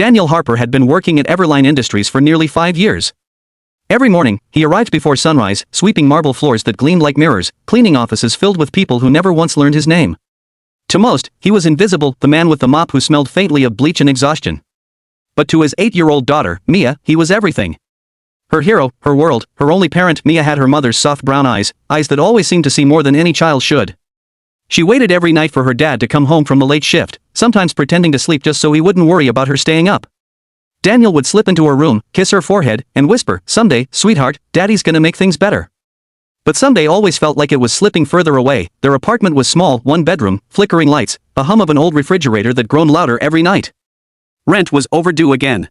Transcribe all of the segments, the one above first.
Daniel Harper had been working at Everline Industries for nearly 5 years. Every morning, he arrived before sunrise, sweeping marble floors that gleamed like mirrors, cleaning offices filled with people who never once learned his name. To most, he was invisible, the man with the mop who smelled faintly of bleach and exhaustion. But to his 8-year-old daughter, Mia, he was everything. Her hero, her world, her only parent. Mia had her mother's soft brown eyes that always seemed to see more than any child should. She waited every night for her dad to come home from the late shift, sometimes pretending to sleep just so he wouldn't worry about her staying up. Daniel would slip into her room, kiss her forehead, and whisper, "Someday, sweetheart, Daddy's gonna make things better." But someday always felt like it was slipping further away. Their apartment was small, one bedroom, flickering lights, a hum of an old refrigerator that groaned louder every night. Rent was overdue again.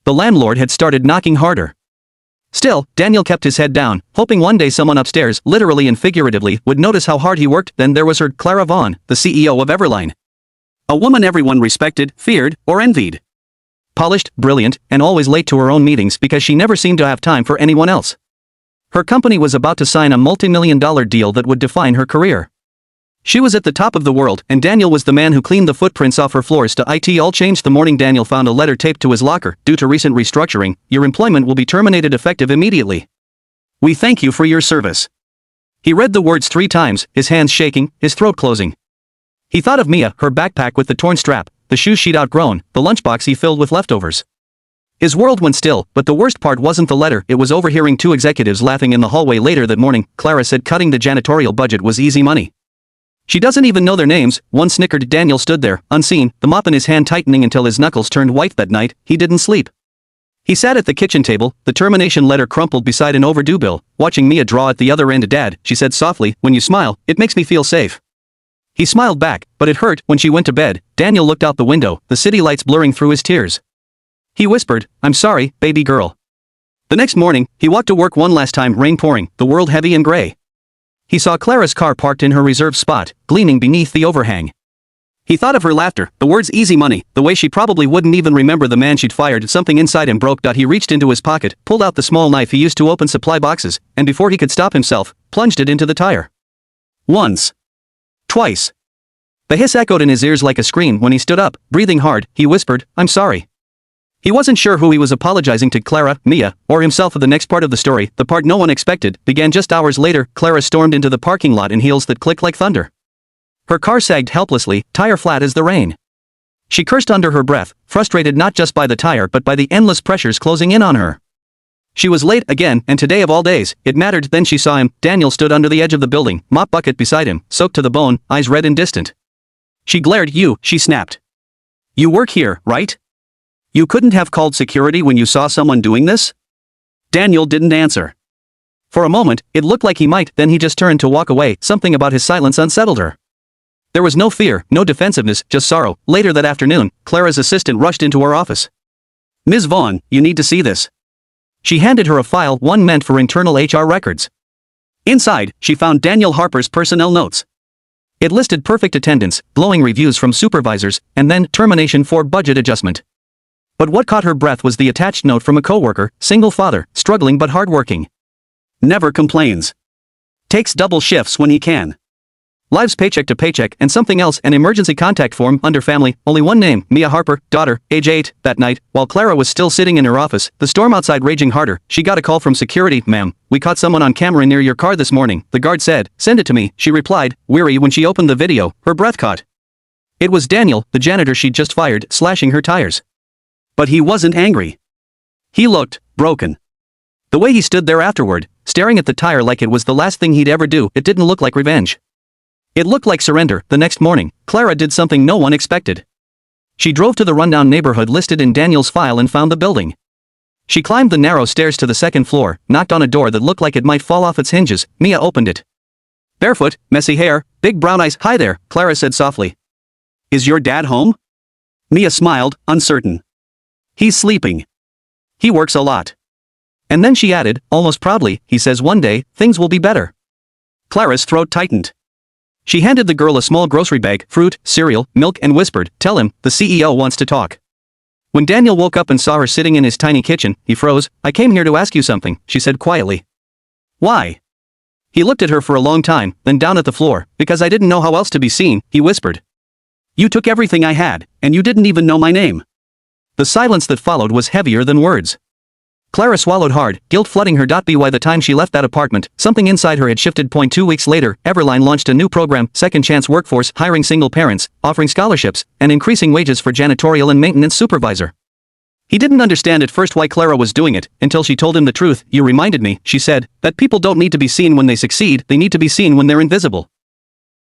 The landlord had started knocking harder. Still, Daniel kept his head down, hoping one day someone upstairs, literally and figuratively, would notice how hard he worked. Then there was her, Clara Vaughn, the CEO of Everline. A woman everyone respected, feared, or envied. Polished, brilliant, and always late to her own meetings because she never seemed to have time for anyone else. Her company was about to sign a multi-million-dollar deal that would define her career. She was at the top of the world, and Daniel was the man who cleaned the footprints off her floors. To IT all changed the morning Daniel found a letter taped to his locker. "Due to recent restructuring, your employment will be terminated effective immediately. We thank you for your service." He read the words 3 times, his hands shaking, his throat closing. He thought of Mia, her backpack with the torn strap, the shoes she'd outgrown, the lunchbox he filled with leftovers. His world went still, but the worst part wasn't the letter. It was overhearing 2 executives laughing in the hallway later that morning. Clara said cutting the janitorial budget was easy money. "She doesn't even know their names," one snickered. Daniel stood there, unseen, the mop in his hand tightening until his knuckles turned white. That night, he didn't sleep. He sat at the kitchen table, the termination letter crumpled beside an overdue bill, watching Mia draw at the other end. "Dad," she said softly, "when you smile, it makes me feel safe." He smiled back, but it hurt. When she went to bed, Daniel looked out the window, the city lights blurring through his tears. He whispered, "I'm sorry, baby girl." The next morning, he walked to work one last time, rain pouring, the world heavy and gray. He saw Clara's car parked in her reserved spot, gleaming beneath the overhang. He thought of her laughter, the words easy money, the way she probably wouldn't even remember the man she'd fired. Something inside him broke. He reached into his pocket, pulled out the small knife he used to open supply boxes, and before he could stop himself, plunged it into the tire. Once. Twice. The hiss echoed in his ears like a scream. When he stood up, breathing hard, he whispered, "I'm sorry." He wasn't sure who he was apologizing to, Clara, Mia, or himself. The next part of the story, the part no one expected, began just hours later. Clara stormed into the parking lot in heels that clicked like thunder. Her car sagged helplessly, tire flat as the rain. She cursed under her breath, frustrated not just by the tire but by the endless pressures closing in on her. She was late again, and today of all days, it mattered. Then she saw him. Daniel stood under the edge of the building, mop bucket beside him, soaked to the bone, eyes red and distant. She glared. "You," she snapped. "You work here, right? You couldn't have called security when you saw someone doing this?" Daniel didn't answer. For a moment, it looked like he might, then he just turned to walk away. Something about his silence unsettled her. There was no fear, no defensiveness, just sorrow. Later that afternoon, Clara's assistant rushed into her office. "Ms. Vaughn, you need to see this." She handed her a file, one meant for internal HR records. Inside, she found Daniel Harper's personnel notes. It listed perfect attendance, glowing reviews from supervisors, and then termination for budget adjustment. But what caught her breath was the attached note from a coworker, single father, struggling but hardworking. Never complains. Takes double shifts when he can. Lives paycheck to paycheck, and something else, an emergency contact form, under family, only one name, Mia Harper, daughter, age 8. That night, while Clara was still sitting in her office, the storm outside raging harder, she got a call from security. "Ma'am, we caught someone on camera near your car this morning," the guard said. "Send it to me," she replied, weary. When she opened the video, her breath caught. It was Daniel, the janitor she'd just fired, slashing her tires. But he wasn't angry. He looked broken. The way he stood there afterward, staring at the tire like it was the last thing he'd ever do, it didn't look like revenge. It looked like surrender. The next morning, Clara did something no one expected. She drove to the rundown neighborhood listed in Daniel's file and found the building. She climbed the narrow stairs to the second floor, knocked on a door that looked like it might fall off its hinges. Mia opened it. Barefoot, messy hair, big brown eyes. "Hi there," Clara said softly. "Is your dad home?" Mia smiled, uncertain. "He's sleeping. He works a lot." And then she added, almost proudly, "He says one day, things will be better." Clara's throat tightened. She handed the girl a small grocery bag, fruit, cereal, milk, and whispered, "Tell him, the CEO wants to talk." When Daniel woke up and saw her sitting in his tiny kitchen, he froze. "I came here to ask you something," she said quietly. "Why?" He looked at her for a long time, then down at the floor. "Because I didn't know how else to be seen," he whispered. "You took everything I had, and you didn't even know my name." The silence that followed was heavier than words. Clara swallowed hard, guilt flooding her. By the time she left that apartment, something inside her had shifted. 2 weeks later, Everline launched a new program, Second Chance Workforce, hiring single parents, offering scholarships, and increasing wages for janitorial and maintenance supervisor. He didn't understand at first why Clara was doing it, until she told him the truth. You reminded me, she said, that people don't need to be seen when they succeed, they need to be seen when they're invisible.